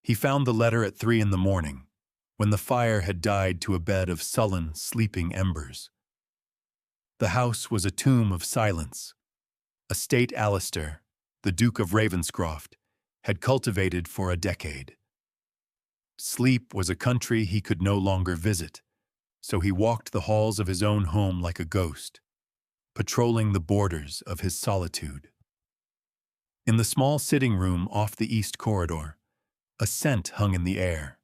He found the letter at 3 in the morning, when the fire had died to a bed of sullen, sleeping embers. The house was a tomb of silence, a state Alistair, the Duke of Ravenscroft, had cultivated for a decade. Sleep was a country he could no longer visit, so he walked the halls of his own home like a ghost, patrolling the borders of his solitude. In the small sitting room off the east corridor, a scent hung in the air,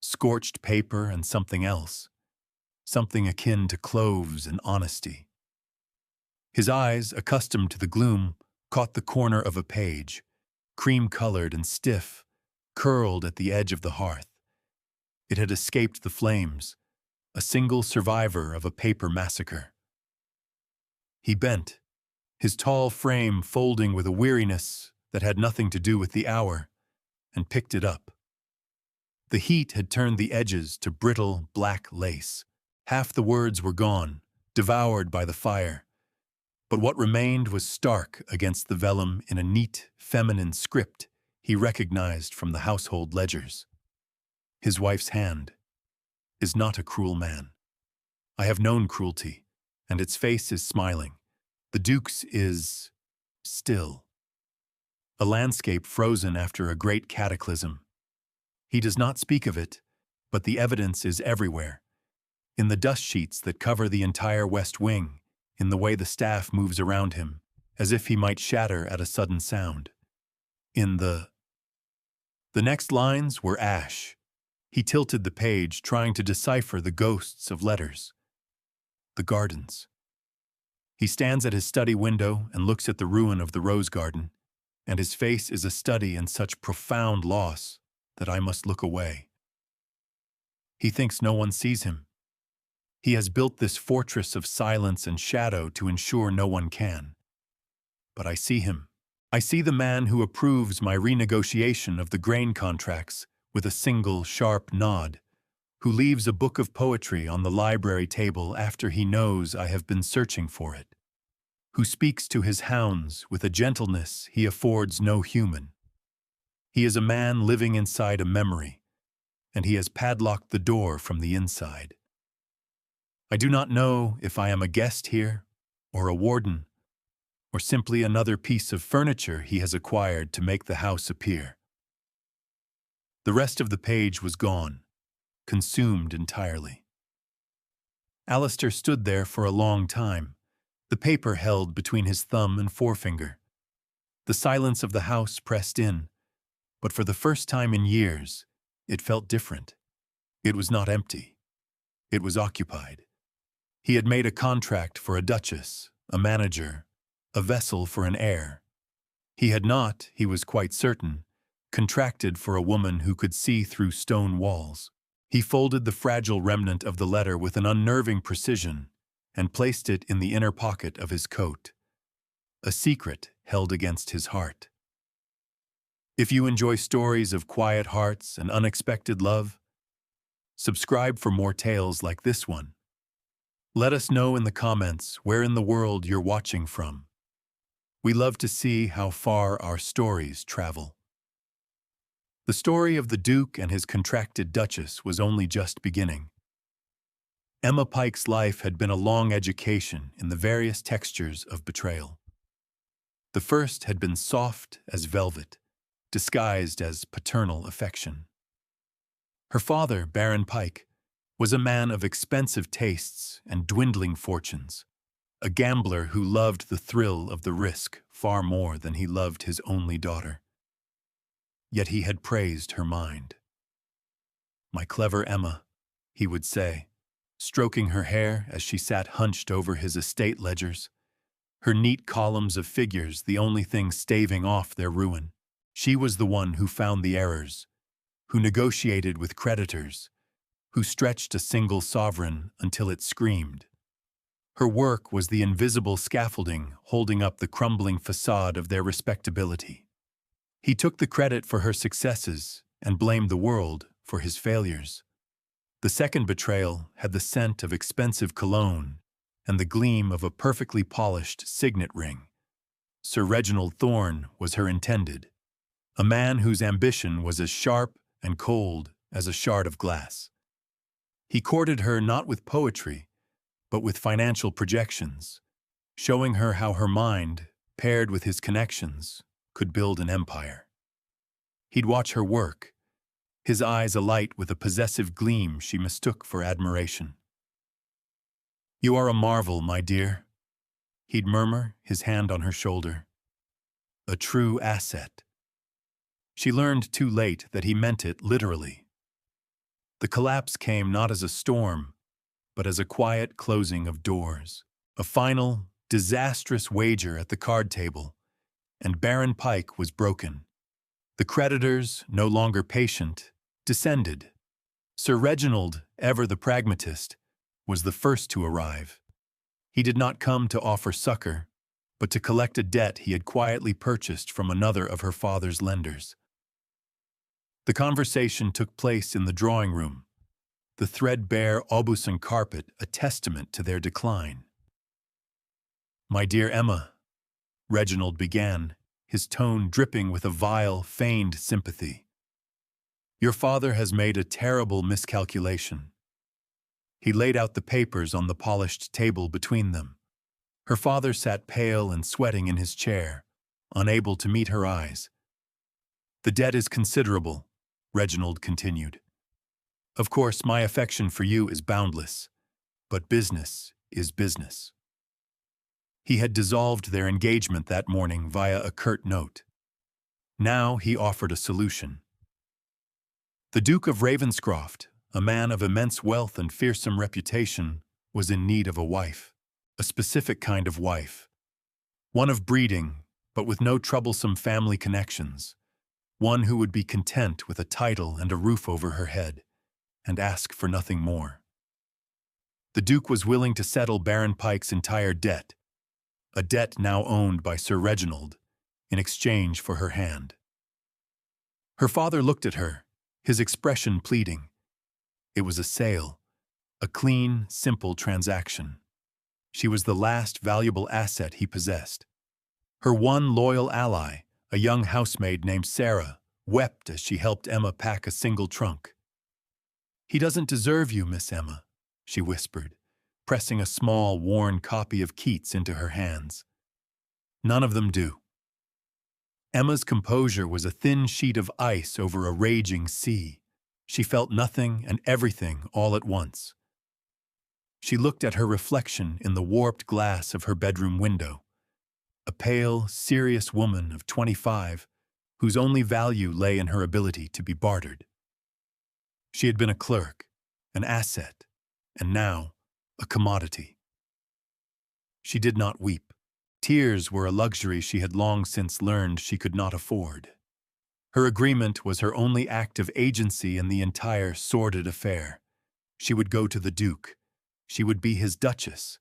scorched paper and something else, something akin to cloves and honesty. His eyes, accustomed to the gloom, caught the corner of a page, cream-colored and stiff, curled at the edge of the hearth. It had escaped the flames, a single survivor of a paper massacre. He bent, his tall frame folding with a weariness that had nothing to do with the hour, and picked it up. The heat had turned the edges to brittle black lace. Half the words were gone, devoured by the fire, but what remained was stark against the vellum in a neat, feminine script he recognized from the household ledgers. His wife's hand is not a cruel man. I have known cruelty, and its face is smiling. The Duke's is still. A landscape frozen after a great cataclysm. He does not speak of it, but the evidence is everywhere. In the dust sheets that cover the entire West Wing, in the way the staff moves around him, as if he might shatter at a sudden sound. In the next lines were ash. He tilted the page, trying to decipher the ghosts of letters. The gardens. He stands at his study window and looks at the ruin of the rose garden, and his face is a study in such profound loss that I must look away. He thinks no one sees him. He has built this fortress of silence and shadow to ensure no one can. But I see him. I see the man who approves my renegotiation of the grain contracts with a single sharp nod, who leaves a book of poetry on the library table after he knows I have been searching for it, who speaks to his hounds with a gentleness he affords no human. He is a man living inside a memory, and he has padlocked the door from the inside. I do not know if I am a guest here, or a warden, or simply another piece of furniture he has acquired to make the house appear. The rest of the page was gone, consumed entirely. Alistair stood there for a long time, the paper held between his thumb and forefinger. The silence of the house pressed in, but for the first time in years, it felt different. It was not empty. It was occupied. He had made a contract for a duchess, a manager, a vessel for an heir. He had not, he was quite certain, contracted for a woman who could see through stone walls. He folded the fragile remnant of the letter with an unnerving precision and placed it in the inner pocket of his coat, a secret held against his heart. If you enjoy stories of quiet hearts and unexpected love, subscribe for more tales like this one. Let us know in the comments where in the world you're watching from. We love to see how far our stories travel. The story of the Duke and his contracted Duchess was only just beginning. Emma Pike's life had been a long education in the various textures of betrayal. The first had been soft as velvet, disguised as paternal affection. Her father, Baron Pike, was a man of expensive tastes and dwindling fortunes, a gambler who loved the thrill of the risk far more than he loved his only daughter. Yet he had praised her mind. "My clever Emma," he would say, stroking her hair as she sat hunched over his estate ledgers, her neat columns of figures the only thing staving off their ruin. She was the one who found the errors, who negotiated with creditors, who stretched a single sovereign until it screamed. Her work was the invisible scaffolding holding up the crumbling facade of their respectability. He took the credit for her successes and blamed the world for his failures. The second betrayal had the scent of expensive cologne and the gleam of a perfectly polished signet ring. Sir Reginald Thorne was her intended, a man whose ambition was as sharp and cold as a shard of glass. He courted her not with poetry, but with financial projections, showing her how her mind, paired with his connections, could build an empire. He'd watch her work, his eyes alight with a possessive gleam she mistook for admiration. "You are a marvel, my dear," he'd murmur, his hand on her shoulder. "A true asset." She learned too late that he meant it literally. The collapse came not as a storm, but as a quiet closing of doors, a final, disastrous wager at the card table, and Baron Pike was broken. The creditors, no longer patient, descended. Sir Reginald, ever the pragmatist, was the first to arrive. He did not come to offer succor, but to collect a debt he had quietly purchased from another of her father's lenders. The conversation took place in the drawing room, the threadbare Aubusson carpet a testament to their decline. "My dear Emma," Reginald began, his tone dripping with a vile, feigned sympathy. "Your father has made a terrible miscalculation." He laid out the papers on the polished table between them. Her father sat pale and sweating in his chair, unable to meet her eyes. "The debt is considerable," Reginald continued. "Of course, my affection for you is boundless, but business is business." He had dissolved their engagement that morning via a curt note. Now he offered a solution. The Duke of Ravenscroft, a man of immense wealth and fearsome reputation, was in need of a wife, a specific kind of wife, one of breeding, but with no troublesome family connections, one who would be content with a title and a roof over her head, and ask for nothing more. The Duke was willing to settle Baron Pike's entire debt, a debt now owned by Sir Reginald, in exchange for her hand. Her father looked at her, his expression pleading. It was a sale, a clean, simple transaction. She was the last valuable asset he possessed. Her one loyal ally, a young housemaid named Sarah, wept as she helped Emma pack a single trunk. "He doesn't deserve you, Miss Emma," she whispered, pressing a small, worn copy of Keats into her hands. "None of them do." Emma's composure was a thin sheet of ice over a raging sea. She felt nothing and everything all at once. She looked at her reflection in the warped glass of her bedroom window, a pale, serious woman of 25, whose only value lay in her ability to be bartered. She had been a clerk, an asset, and now a commodity. She did not weep. Tears were a luxury she had long since learned she could not afford. Her agreement was her only act of agency in the entire sordid affair. She would go to the Duke, she would be his Duchess,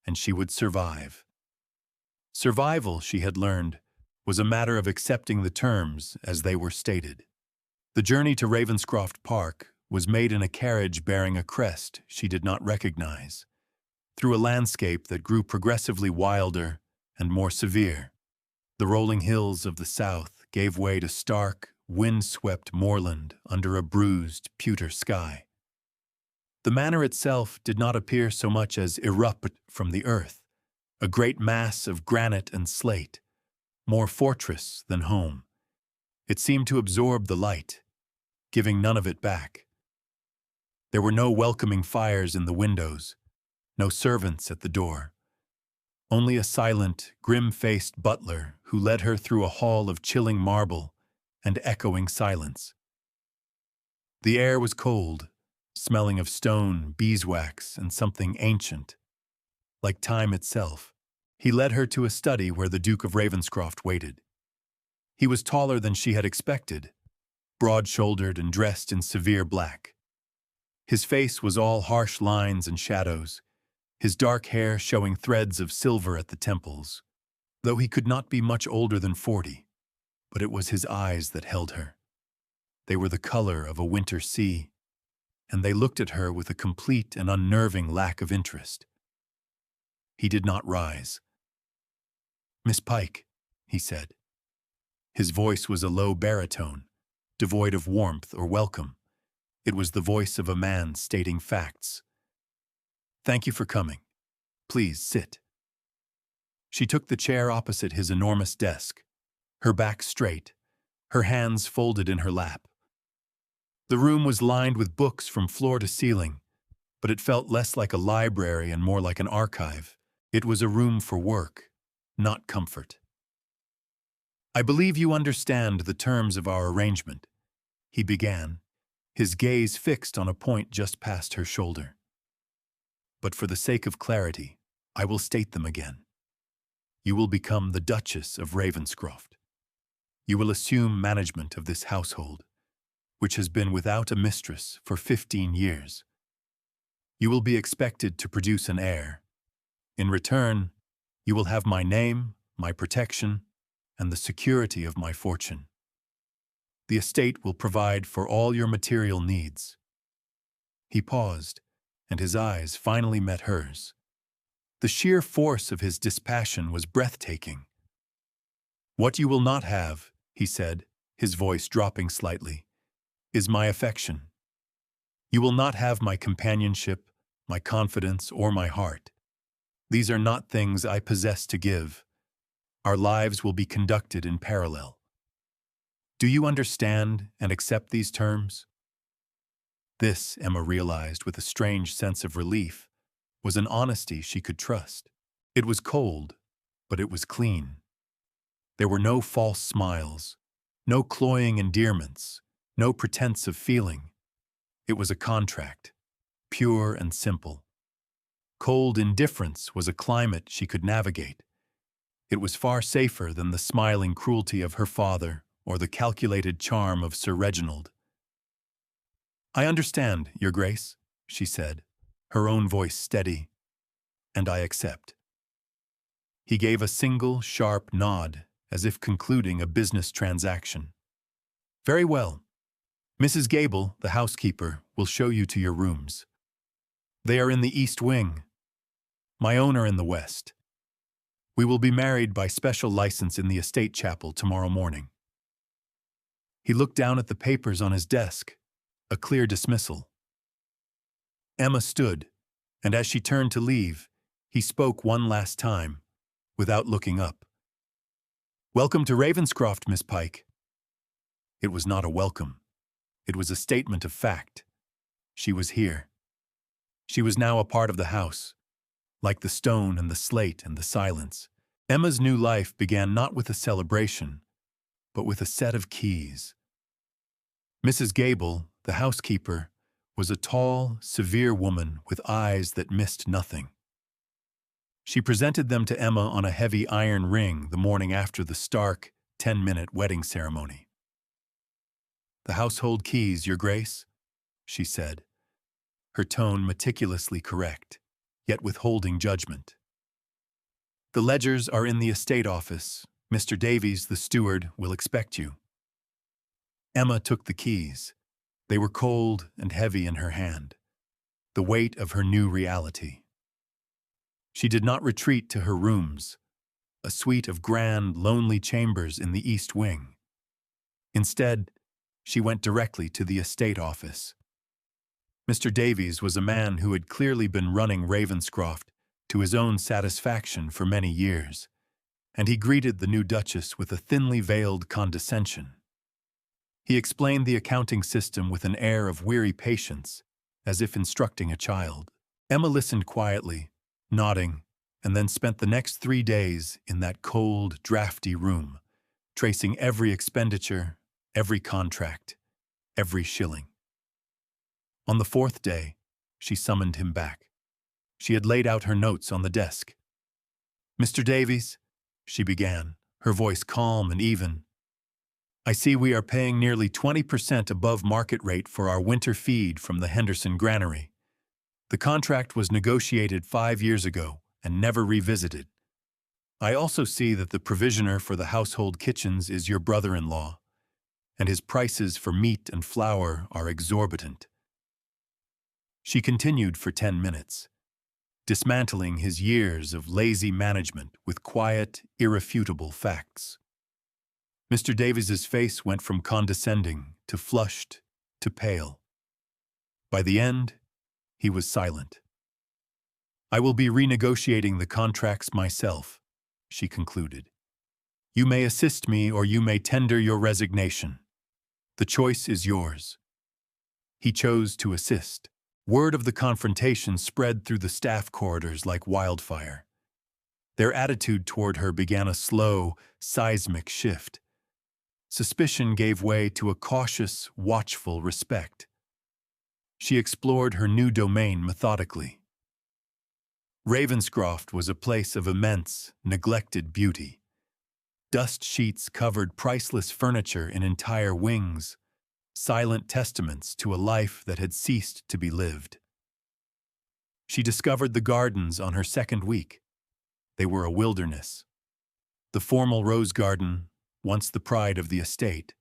and she would survive. Survival, she had learned, was a matter of accepting the terms as they were stated. The journey to Ravenscroft Park was made in a carriage bearing a crest she did not recognize, through a landscape that grew progressively wilder and more severe. The rolling hills of the south gave way to stark, wind-swept moorland under a bruised, pewter sky. The manor itself did not appear so much as erupt from the earth, a great mass of granite and slate, more fortress than home. It seemed to absorb the light, giving none of it back. There were no welcoming fires in the windows, no servants at the door. Only a silent, grim-faced butler who led her through a hall of chilling marble and echoing silence. The air was cold, smelling of stone, beeswax, and something ancient, like time itself. He led her to a study where the Duke of Ravenscroft waited. He was taller than she had expected, broad-shouldered and dressed in severe black. His face was all harsh lines and shadows, his dark hair showing threads of silver at the temples, though he could not be much older than 40, but it was his eyes that held her. They were the color of a winter sea, and they looked at her with a complete and unnerving lack of interest. He did not rise. "Miss Pike," he said. His voice was a low baritone, devoid of warmth or welcome. It was the voice of a man stating facts. "Thank you for coming. Please sit." She took the chair opposite his enormous desk, her back straight, her hands folded in her lap. The room was lined with books from floor to ceiling, but it felt less like a library and more like an archive. It was a room for work, not comfort. "I believe you understand the terms of our arrangement," he began, his gaze fixed on a point just past her shoulder. "But for the sake of clarity, I will state them again. You will become the Duchess of Ravenscroft. You will assume management of this household, which has been without a mistress for 15 years. You will be expected to produce an heir. In return, you will have my name, my protection, and the security of my fortune. The estate will provide for all your material needs." He paused, and his eyes finally met hers. The sheer force of his dispassion was breathtaking. "What you will not have," he said, his voice dropping slightly, "is my affection. You will not have my companionship, my confidence, or my heart. These are not things I possess to give. Our lives will be conducted in parallel. Do you understand and accept these terms?" This, Emma realized with a strange sense of relief, was an honesty she could trust. It was cold, but it was clean. There were no false smiles, no cloying endearments, no pretense of feeling. It was a contract, pure and simple. Cold indifference was a climate she could navigate. It was far safer than the smiling cruelty of her father or the calculated charm of Sir Reginald. "I understand, Your Grace," she said, her own voice steady, "and I accept." He gave a single, sharp nod, as if concluding a business transaction. "Very well. Mrs. Gable, the housekeeper, will show you to your rooms. They are in the east wing. My own are in the west. We will be married by special license in the estate chapel tomorrow morning." He looked down at the papers on his desk, a clear dismissal. Emma stood, and as she turned to leave, he spoke one last time, without looking up. "Welcome to Ravenscroft, Miss Pike." It was not a welcome. It was a statement of fact. She was here. She was now a part of the house, like the stone and the slate and the silence. Emma's new life began not with a celebration, but with a set of keys. Mrs. Gable, the housekeeper, was a tall, severe woman with eyes that missed nothing. She presented them to Emma on a heavy iron ring the morning after the stark, 10-minute wedding ceremony. "The household keys, Your Grace," she said, her tone meticulously correct, yet withholding judgment. "The ledgers are in the estate office. Mr. Davies, the steward, will expect you." Emma took the keys. They were cold and heavy in her hand, the weight of her new reality. She did not retreat to her rooms, a suite of grand, lonely chambers in the east wing. Instead, she went directly to the estate office. Mr. Davies was a man who had clearly been running Ravenscroft to his own satisfaction for many years, and he greeted the new Duchess with a thinly veiled condescension. He explained the accounting system with an air of weary patience, as if instructing a child. Emma listened quietly, nodding, and then spent the next 3 days in that cold, drafty room, tracing every expenditure, every contract, every shilling. On the 4th day, she summoned him back. She had laid out her notes on the desk. "Mr. Davies," she began, her voice calm and even, "I see we are paying nearly 20% above market rate for our winter feed from the Henderson granary. The contract was negotiated 5 years ago and never revisited. I also see that the provisioner for the household kitchens is your brother-in-law, and his prices for meat and flour are exorbitant." She continued for 10 minutes, dismantling his years of lazy management with quiet, irrefutable facts. Mr. Davies's face went from condescending to flushed to pale. By the end, he was silent. "I will be renegotiating the contracts myself," she concluded. "You may assist me or you may tender your resignation. The choice is yours." He chose to assist. Word of the confrontation spread through the staff corridors like wildfire. Their attitude toward her began a slow, seismic shift. Suspicion gave way to a cautious, watchful respect. She explored her new domain methodically. Ravenscroft was a place of immense, neglected beauty. Dust sheets covered priceless furniture in entire wings, silent testaments to a life that had ceased to be lived. She discovered the gardens on her second week. They were a wilderness. The formal rose garden, once the pride of the estate,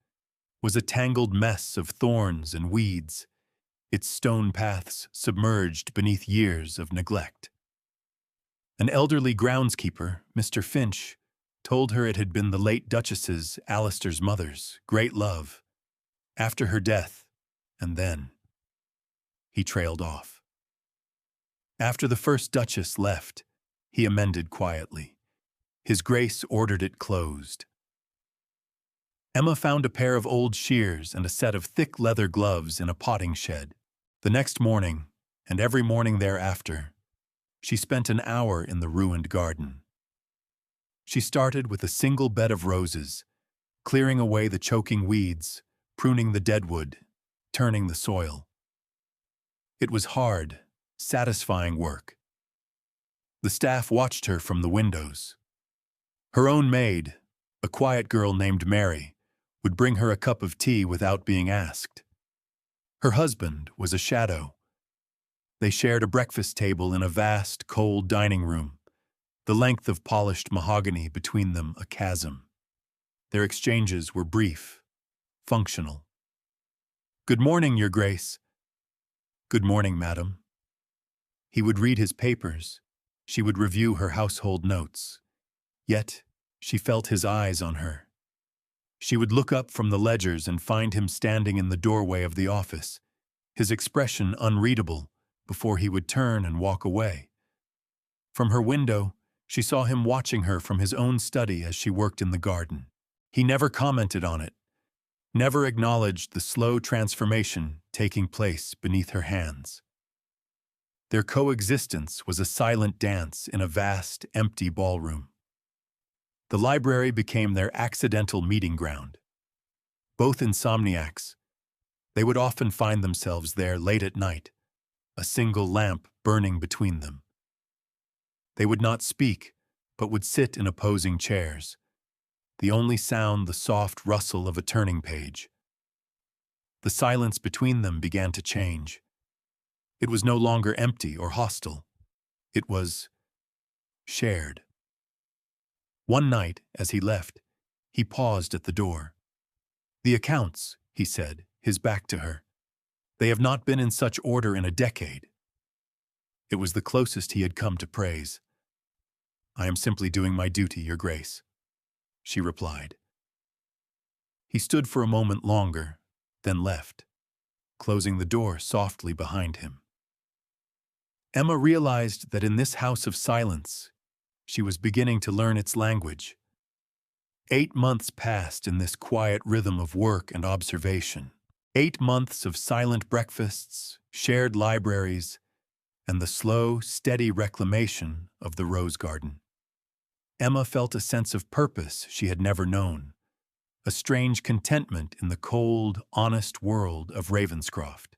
was a tangled mess of thorns and weeds, its stone paths submerged beneath years of neglect. An elderly groundskeeper, Mr. Finch, told her it had been the late Duchess's, Alistair's mother's, great love. After her death, and then, he trailed off. After the first Duchess left, he amended quietly. His Grace ordered it closed. Emma found a pair of old shears and a set of thick leather gloves in a potting shed. The next morning, and every morning thereafter, she spent an hour in the ruined garden. She started with a single bed of roses, clearing away the choking weeds, pruning the deadwood, turning the soil. It was hard, satisfying work. The staff watched her from the windows. Her own maid, a quiet girl named Mary, would bring her a cup of tea without being asked. Her husband was a shadow. They shared a breakfast table in a vast, cold dining room, the length of polished mahogany between them a chasm. Their exchanges were brief, functional. "Good morning, Your Grace." "Good morning, madam." He would read his papers. She would review her household notes. Yet, she felt his eyes on her. She would look up from the ledgers and find him standing in the doorway of the office, his expression unreadable, before he would turn and walk away. From her window, she saw him watching her from his own study as she worked in the garden. He never commented on it, never acknowledged the slow transformation taking place beneath her hands. Their coexistence was a silent dance in a vast, empty ballroom. The library became their accidental meeting ground. Both insomniacs, they would often find themselves there late at night, a single lamp burning between them. They would not speak, but would sit in opposing chairs, the only sound the soft rustle of a turning page. The silence between them began to change. It was no longer empty or hostile. It was shared. One night, as he left, he paused at the door. "The accounts," he said, his back to her. "They have not been in such order in a decade." It was the closest he had come to praise. "I am simply doing my duty, Your Grace," she replied. He stood for a moment longer, then left, closing the door softly behind him. Emma realized that in this house of silence, she was beginning to learn its language. 8 months passed in this quiet rhythm of work and observation. 8 months of silent breakfasts, shared libraries, and the slow, steady reclamation of the rose garden. Emma felt a sense of purpose she had never known, a strange contentment in the cold, honest world of Ravenscroft.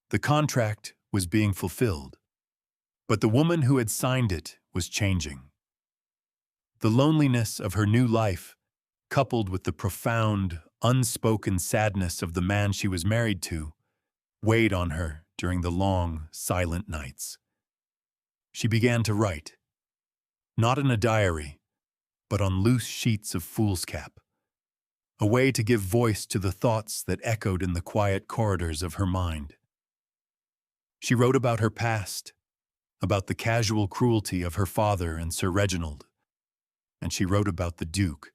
The contract was being fulfilled, but the woman who had signed it was changing. The loneliness of her new life, coupled with the profound, unspoken sadness of the man she was married to, weighed on her during the long, silent nights. She began to write, not in a diary, but on loose sheets of foolscap, a way to give voice to the thoughts that echoed in the quiet corridors of her mind. She wrote about her past, about the casual cruelty of her father and Sir Reginald, and she wrote about the Duke.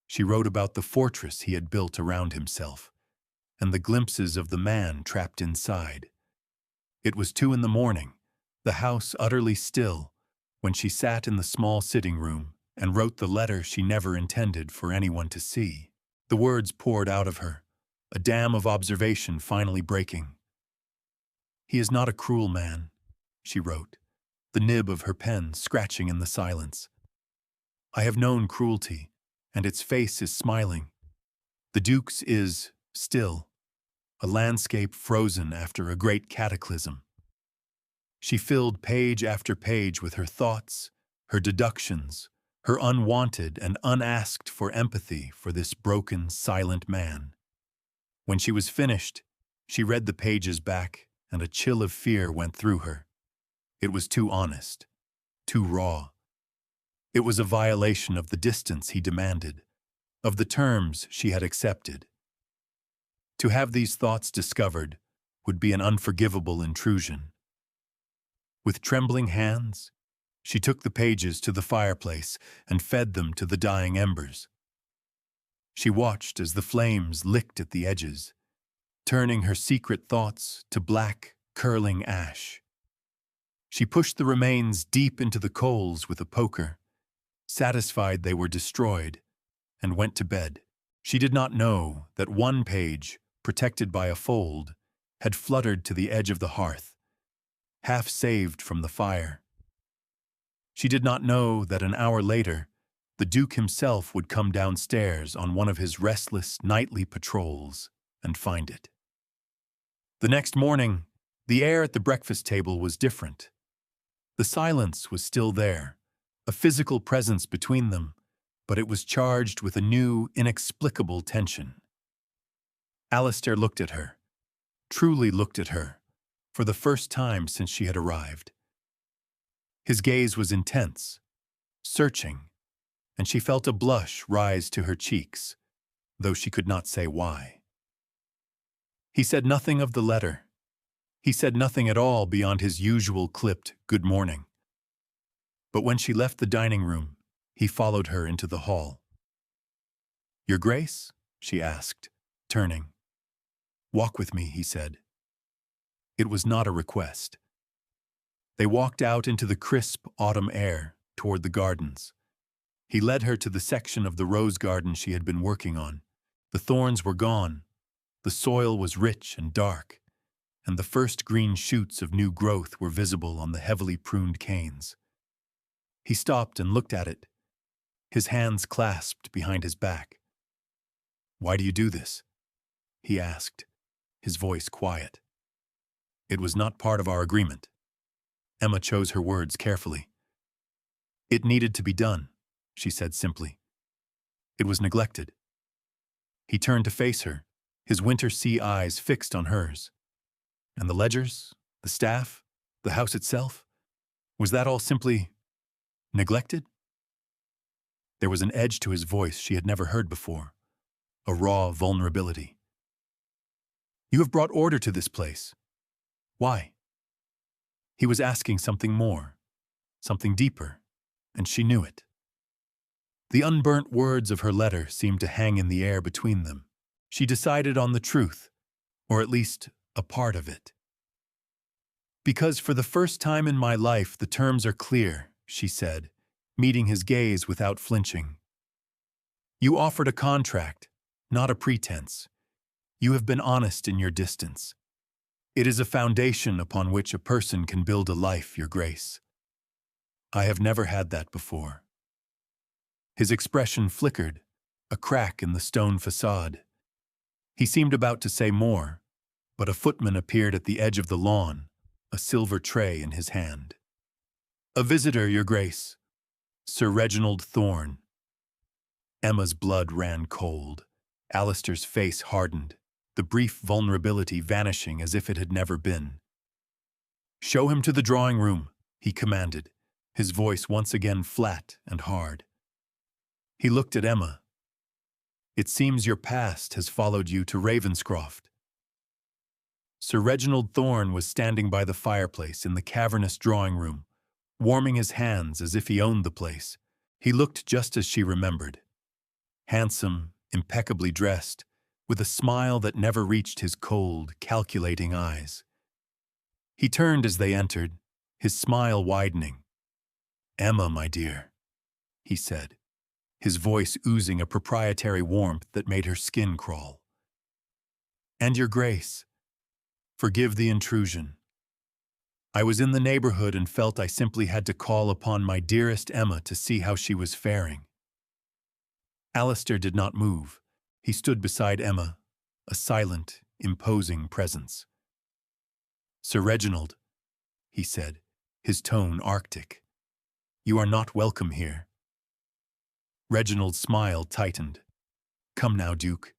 She wrote about the fortress he had built around himself, and the glimpses of the man trapped inside. It was 2 in the morning, the house utterly still, when she sat in the small sitting room and wrote the letter she never intended for anyone to see. The words poured out of her, a dam of observation finally breaking. "He is not a cruel man," she wrote, the nib of her pen scratching in the silence. "I have known cruelty, and its face is smiling. The Duke's is, still, a landscape frozen after a great cataclysm." She filled page after page with her thoughts, her deductions, her unwanted and unasked for empathy for this broken, silent man. When she was finished, she read the pages back, and a chill of fear went through her. It was too honest, too raw. It was a violation of the distance he demanded, of the terms she had accepted. To have these thoughts discovered would be an unforgivable intrusion. With trembling hands, she took the pages to the fireplace and fed them to the dying embers. She watched as the flames licked at the edges, turning her secret thoughts to black, curling ash. She pushed the remains deep into the coals with a poker, satisfied they were destroyed, and went to bed. She did not know that one page, protected by a fold, had fluttered to the edge of the hearth, half saved from the fire. She did not know that an hour later, the Duke himself would come downstairs on one of his restless nightly patrols and find it. The next morning, the air at the breakfast table was different. The silence was still there, a physical presence between them, but it was charged with a new, inexplicable tension. Alistair looked at her, truly looked at her, for the first time since she had arrived. His gaze was intense, searching, and she felt a blush rise to her cheeks, though she could not say why. He said nothing of the letter. He said nothing at all beyond his usual clipped good morning. But when she left the dining room, he followed her into the hall. "Your Grace?" she asked, turning. "Walk with me," he said. It was not a request. They walked out into the crisp autumn air toward the gardens. He led her to the section of the rose garden she had been working on. The thorns were gone, the soil was rich and dark, and the first green shoots of new growth were visible on the heavily pruned canes. He stopped and looked at it, his hands clasped behind his back. "Why do you do this?" he asked, his voice quiet. "It was not part of our agreement." Emma chose her words carefully. "It needed to be done," she said simply. "It was neglected." He turned to face her, his winter sea eyes fixed on hers. "And the ledgers, the staff, the house itself? Was that all simply neglected?" There was an edge to his voice she had never heard before, a raw vulnerability. "You have brought order to this place. Why?" He was asking something more, something deeper, and she knew it. The unburnt words of her letter seemed to hang in the air between them. She decided on the truth, or at least a part of it. "Because for the first time in my life the terms are clear," she said, meeting his gaze without flinching. "You offered a contract, not a pretense. You have been honest in your distance. It is a foundation upon which a person can build a life, Your Grace. I have never had that before." His expression flickered, a crack in the stone facade. He seemed about to say more, but a footman appeared at the edge of the lawn, a silver tray in his hand. "A visitor, Your Grace. Sir Reginald Thorne." Emma's blood ran cold. Alistair's face hardened, the brief vulnerability vanishing as if it had never been. "Show him to the drawing room," he commanded, his voice once again flat and hard. He looked at Emma. "It seems your past has followed you to Ravenscroft." Sir Reginald Thorne was standing by the fireplace in the cavernous drawing room, warming his hands as if he owned the place. He looked just as she remembered. Handsome, impeccably dressed, with a smile that never reached his cold, calculating eyes. He turned as they entered, his smile widening. "Emma, my dear," he said, his voice oozing a proprietary warmth that made her skin crawl. "And your grace, forgive the intrusion. I was in the neighborhood and felt I simply had to call upon my dearest Emma to see how she was faring." Alistair did not move. He stood beside Emma, a silent, imposing presence. "Sir Reginald," he said, his tone arctic, "you are not welcome here." Reginald's smile tightened. "Come now, Duke.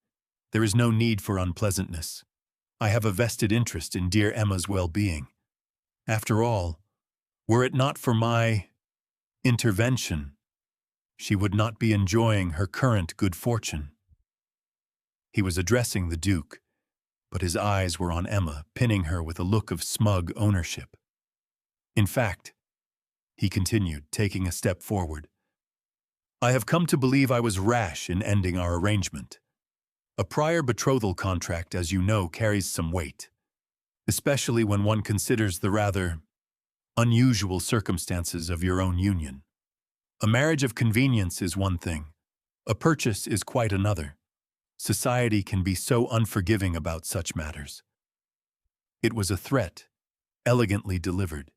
There is no need for unpleasantness. I have a vested interest in dear Emma's well-being. After all, were it not for my intervention, she would not be enjoying her current good fortune." He was addressing the Duke, but his eyes were on Emma, pinning her with a look of smug ownership. "In fact," he continued, taking a step forward, "I have come to believe I was rash in ending our arrangement. A prior betrothal contract, as you know, carries some weight, especially when one considers the rather unusual circumstances of your own union. A marriage of convenience is one thing, a purchase is quite another. Society can be so unforgiving about such matters." It was a threat, elegantly delivered.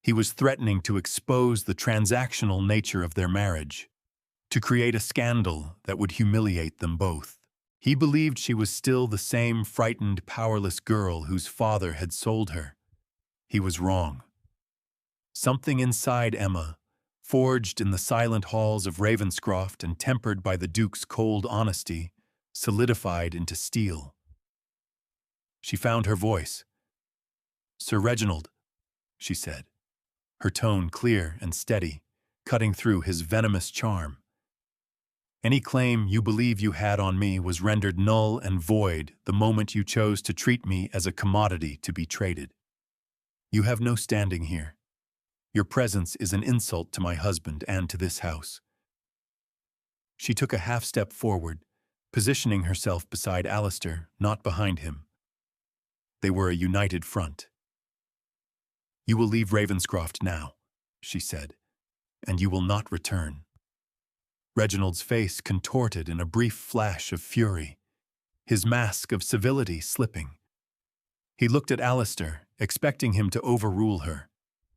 He was threatening to expose the transactional nature of their marriage, to create a scandal that would humiliate them both. He believed she was still the same frightened, powerless girl whose father had sold her. He was wrong. Something inside Emma, forged in the silent halls of Ravenscroft and tempered by the Duke's cold honesty, solidified into steel. She found her voice. "Sir Reginald," she said, her tone clear and steady, cutting through his venomous charm. "Any claim you believe you had on me was rendered null and void the moment you chose to treat me as a commodity to be traded. You have no standing here. Your presence is an insult to my husband and to this house." She took a half-step forward, positioning herself beside Alistair, not behind him. They were a united front. "You will leave Ravenscroft now," she said, "and you will not return." Reginald's face contorted in a brief flash of fury, his mask of civility slipping. He looked at Alistair, expecting him to overrule her,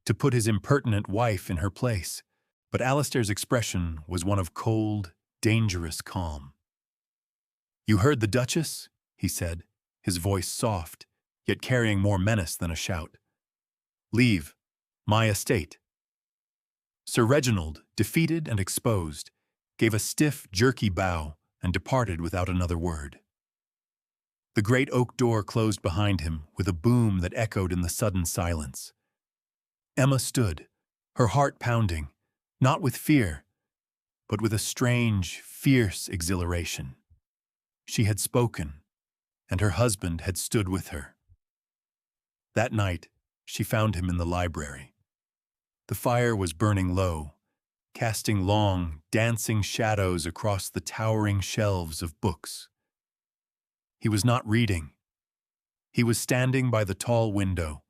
to put his impertinent wife in her place, but Alistair's expression was one of cold, dangerous calm. "You heard the Duchess?" he said, his voice soft, yet carrying more menace than a shout. "Leave my estate." Sir Reginald, defeated and exposed, gave a stiff, jerky bow and departed without another word. The great oak door closed behind him with a boom that echoed in the sudden silence. Emma stood, her heart pounding, not with fear, but with a strange, fierce exhilaration. She had spoken, and her husband had stood with her. That night, she found him in the library. The fire was burning low, casting long, dancing shadows across the towering shelves of books. He was not reading. He was standing by the tall window,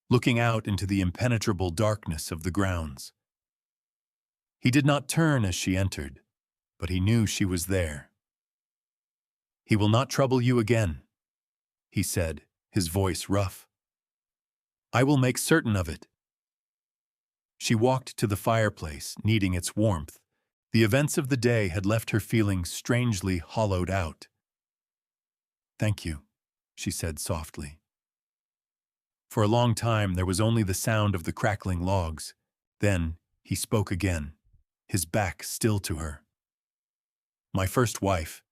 looking out into the impenetrable darkness of the grounds. He did not turn as she entered, but he knew she was there. "He will not trouble you again," he said, his voice rough. "I will make certain of it." She walked to the fireplace, needing its warmth. The events of the day had left her feeling strangely hollowed out. "Thank you," she said softly. For a long time there was only the sound of the crackling logs. Then he spoke again, his back still to her. "My first wife,"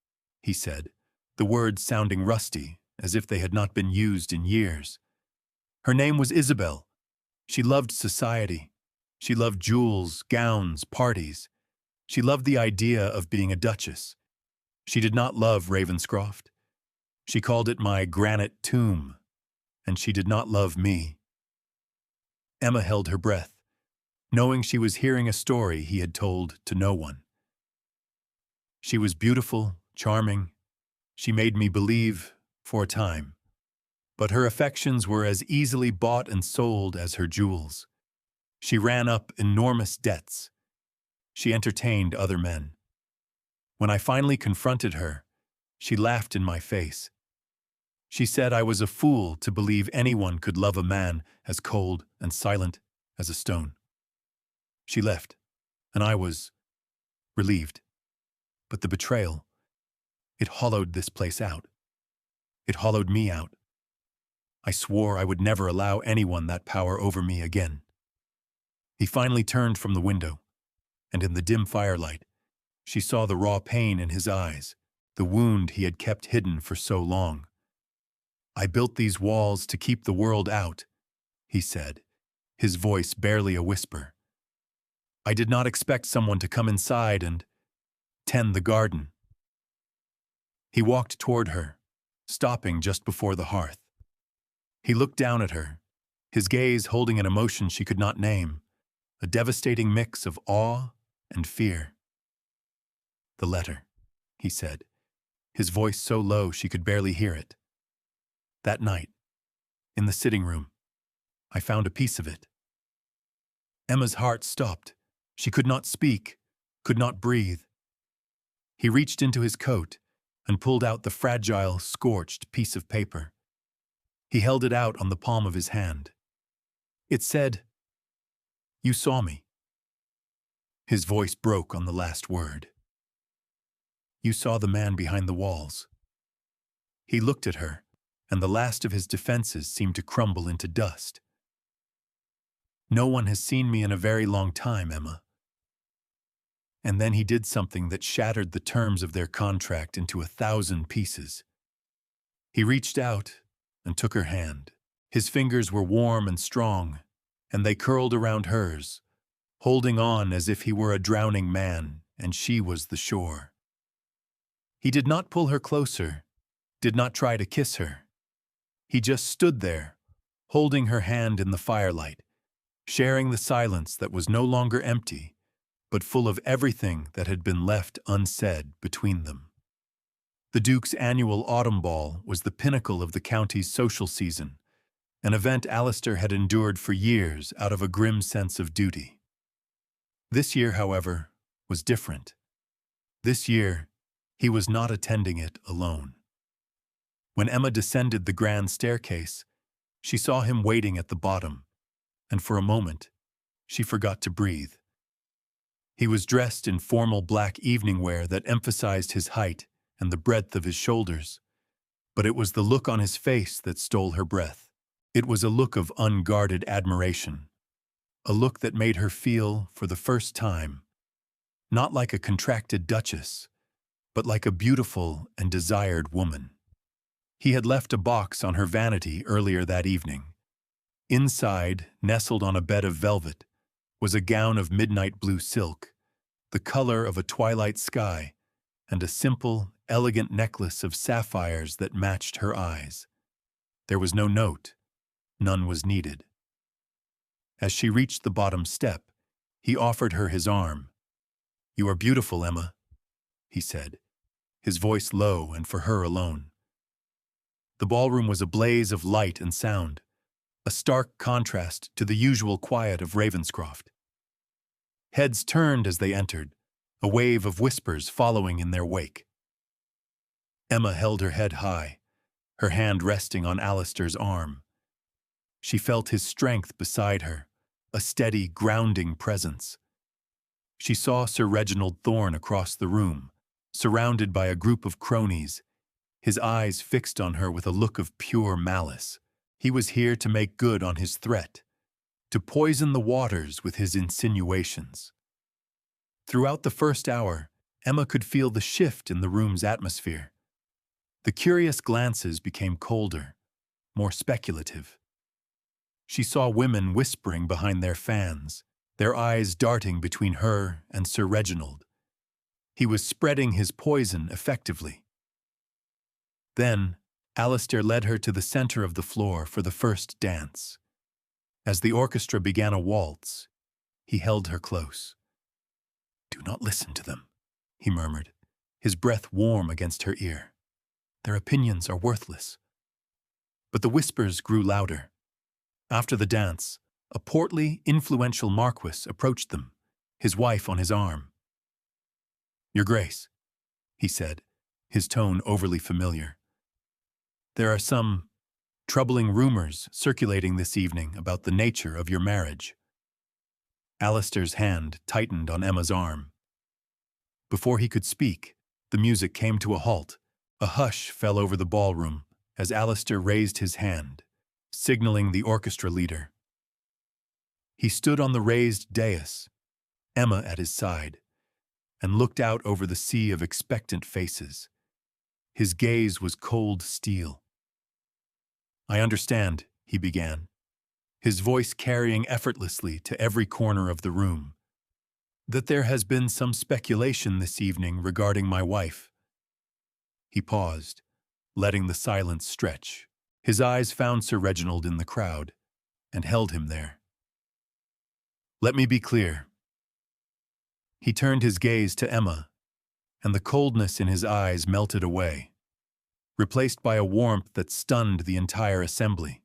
he said, the words sounding rusty, as if they had not been used in years. "Her name was Isabel. She loved society. She loved jewels, gowns, parties. She loved the idea of being a duchess. She did not love Ravenscroft. She called it my granite tomb, and she did not love me." Emma held her breath, knowing she was hearing a story he had told to no one. She was beautiful, charming, She made me believe, for a time. But her affections were as easily bought and sold as her jewels. She ran up enormous debts. She entertained other men. When I finally confronted her, she laughed in my face. She said I was a fool to believe anyone could love a man as cold and silent as a stone. She left, and I was relieved. But the betrayal, it hollowed this place out. It hollowed me out. I swore I would never allow anyone that power over me again. He finally turned from the window, and in the dim firelight, she saw the raw pain in his eyes, the wound he had kept hidden for so long. I built these walls to keep the world out, he said, his voice barely a whisper. I did not expect someone to come inside and tend the garden. He walked toward her, stopping just before the hearth. He looked down at her, his gaze holding an emotion she could not name, a devastating mix of awe and fear. The letter, he said, his voice so low she could barely hear it. That night, in the sitting room, I found a piece of it. Emma's heart stopped. She could not speak, could not breathe. He reached into his coat and pulled out the fragile, scorched piece of paper. He held it out on the palm of his hand. It said, "You saw me." His voice broke on the last word. You saw the man behind the walls. He looked at her, and the last of his defenses seemed to crumble into dust. No one has seen me in a very long time, Emma. And then he did something that shattered the terms of their contract into 1,000 pieces. He reached out and took her hand. His fingers were warm and strong, and they curled around hers, holding on as if he were a drowning man and she was the shore. He did not pull her closer, did not try to kiss her. He just stood there, holding her hand in the firelight, sharing the silence that was no longer empty, but full of everything that had been left unsaid between them. The Duke's annual autumn ball was the pinnacle of the county's social season, an event Alistair had endured for years out of a grim sense of duty. This year, however, was different. This year, he was not attending it alone. When Emma descended the grand staircase, she saw him waiting at the bottom, and for a moment, she forgot to breathe. He was dressed in formal black evening wear that emphasized his height and the breadth of his shoulders, but it was the look on his face that stole her breath. It was a look of unguarded admiration, a look that made her feel, for the first time, not like a contracted duchess, but like a beautiful and desired woman. He had left a box on her vanity earlier that evening. Inside, nestled on a bed of velvet, was a gown of midnight blue silk, the color of a twilight sky, and a simple, elegant necklace of sapphires that matched her eyes. There was no note. None was needed. As she reached the bottom step, he offered her his arm. "You are beautiful, Emma," he said, his voice low and for her alone. The ballroom was a blaze of light and sound, a stark contrast to the usual quiet of Ravenscroft. Heads turned as they entered, a wave of whispers following in their wake. Emma held her head high, her hand resting on Alistair's arm. She felt his strength beside her, a steady, grounding presence. She saw Sir Reginald Thorne across the room, surrounded by a group of cronies, his eyes fixed on her with a look of pure malice. He was here to make good on his threat, to poison the waters with his insinuations. Throughout the first hour, Emma could feel the shift in the room's atmosphere. The curious glances became colder, more speculative. She saw women whispering behind their fans, their eyes darting between her and Sir Reginald. He was spreading his poison effectively. Then, Alistair led her to the center of the floor for the first dance. As the orchestra began a waltz, he held her close. "Do not listen to them," he murmured, his breath warm against her ear. Their opinions are worthless. But the whispers grew louder. After the dance, a portly, influential marquis approached them, his wife on his arm. "Your Grace," he said, his tone overly familiar. "There are some troubling rumors circulating this evening about the nature of your marriage." Alistair's hand tightened on Emma's arm. Before he could speak, the music came to a halt. A hush fell over the ballroom as Alistair raised his hand, signaling the orchestra leader. He stood on the raised dais, Emma at his side, and looked out over the sea of expectant faces. His gaze was cold steel. "I understand," he began, his voice carrying effortlessly to every corner of the room, "that there has been some speculation this evening regarding my wife." He paused, letting the silence stretch. His eyes found Sir Reginald in the crowd and held him there. "Let me be clear." He turned his gaze to Emma, and the coldness in his eyes melted away, replaced by a warmth that stunned the entire assembly.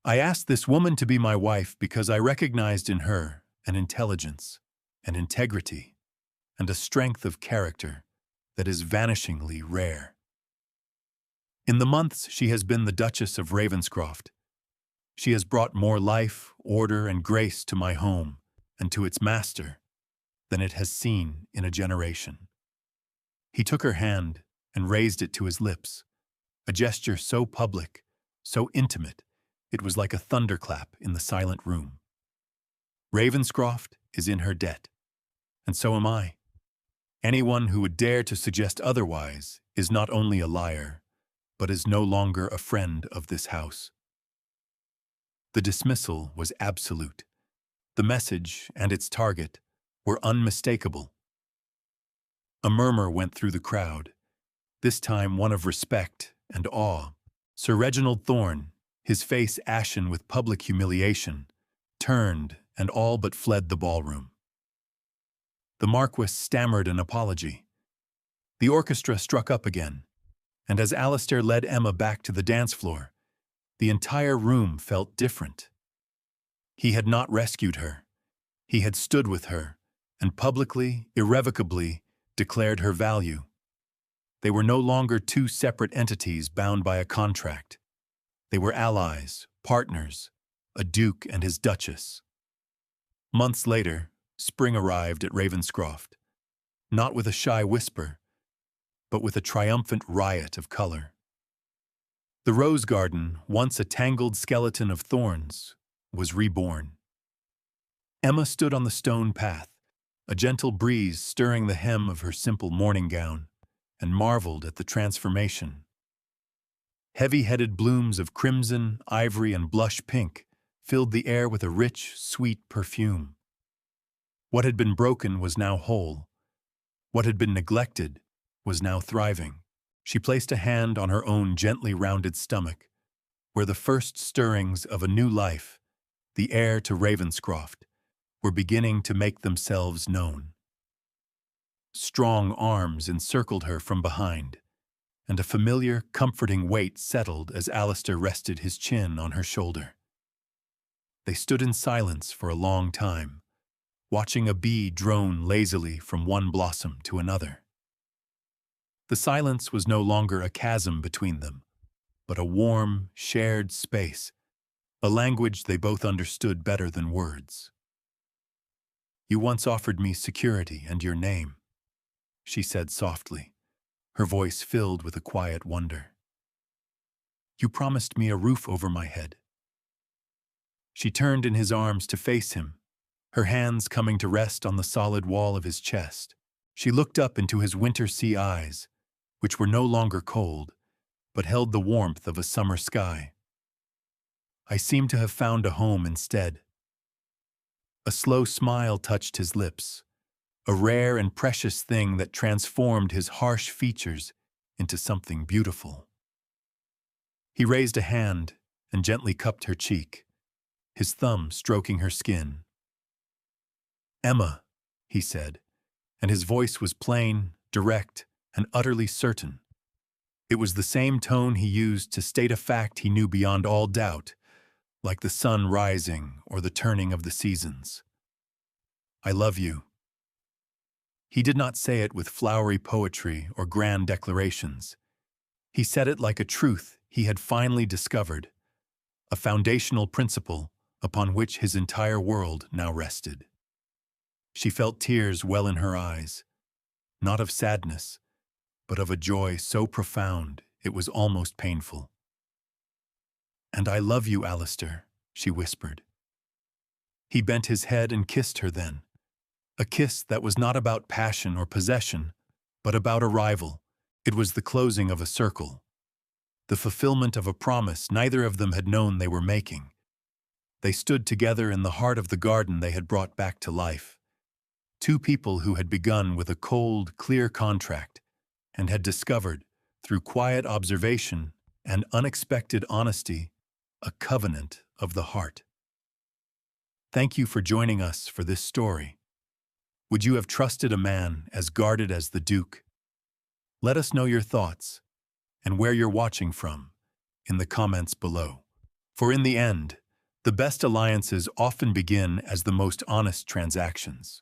"I asked this woman to be my wife because I recognized in her an intelligence, an integrity, and a strength of character that is vanishingly rare. In the months she has been the Duchess of Ravenscroft, she has brought more life, order, and grace to my home and to its master than it has seen in a generation." He took her hand and raised it to his lips, a gesture so public, so intimate, it was like a thunderclap in the silent room. "Ravenscroft is in her debt, and so am I. Anyone who would dare to suggest otherwise is not only a liar, but is no longer a friend of this house." The dismissal was absolute. The message and its target were unmistakable. A murmur went through the crowd, this time one of respect and awe. Sir Reginald Thorne, his face ashen with public humiliation, turned and all but fled the ballroom. The Marquis stammered an apology. The orchestra struck up again, and as Alistair led Emma back to the dance floor, the entire room felt different. He had not rescued her. He had stood with her, and publicly, irrevocably, declared her value. They were no longer two separate entities bound by a contract. They were allies, partners, a duke and his duchess. Months later, spring arrived at Ravenscroft, not with a shy whisper, but with a triumphant riot of color. The rose garden, once a tangled skeleton of thorns, was reborn. Emma stood on the stone path, a gentle breeze stirring the hem of her simple morning gown, and marveled at the transformation. Heavy-headed blooms of crimson, ivory, and blush pink filled the air with a rich, sweet perfume. What had been broken was now whole. What had been neglected was now thriving. She placed a hand on her own gently rounded stomach, where the first stirrings of a new life, the heir to Ravenscroft, were beginning to make themselves known. Strong arms encircled her from behind, and a familiar, comforting weight settled as Alistair rested his chin on her shoulder. They stood in silence for a long time, watching a bee drone lazily from one blossom to another. The silence was no longer a chasm between them, but a warm, shared space, a language they both understood better than words. "You once offered me security and your name," she said softly, her voice filled with a quiet wonder. "You promised me a roof over my head." She turned in his arms to face him, her hands coming to rest on the solid wall of his chest. She looked up into his winter sea eyes, which were no longer cold, but held the warmth of a summer sky. "I seem to have found a home instead." A slow smile touched his lips, a rare and precious thing that transformed his harsh features into something beautiful. He raised a hand and gently cupped her cheek, his thumb stroking her skin. "Emma," he said, and his voice was plain, direct, and utterly certain. It was the same tone he used to state a fact he knew beyond all doubt, like the sun rising or the turning of the seasons. I love you. He did not say it with flowery poetry or grand declarations. He said it like a truth he had finally discovered, a foundational principle upon which his entire world now rested. She felt tears well in her eyes, not of sadness, but of a joy so profound it was almost painful. "And I love you, Alistair," she whispered. He bent his head and kissed her then, a kiss that was not about passion or possession, but about arrival. It was the closing of a circle, the fulfillment of a promise neither of them had known they were making. They stood together in the heart of the garden they had brought back to life. Two people who had begun with a cold, clear contract and had discovered, through quiet observation and unexpected honesty, a covenant of the heart. Thank you for joining us for this story. Would you have trusted a man as guarded as the Duke? Let us know your thoughts and where you're watching from in the comments below. For in the end, the best alliances often begin as the most honest transactions.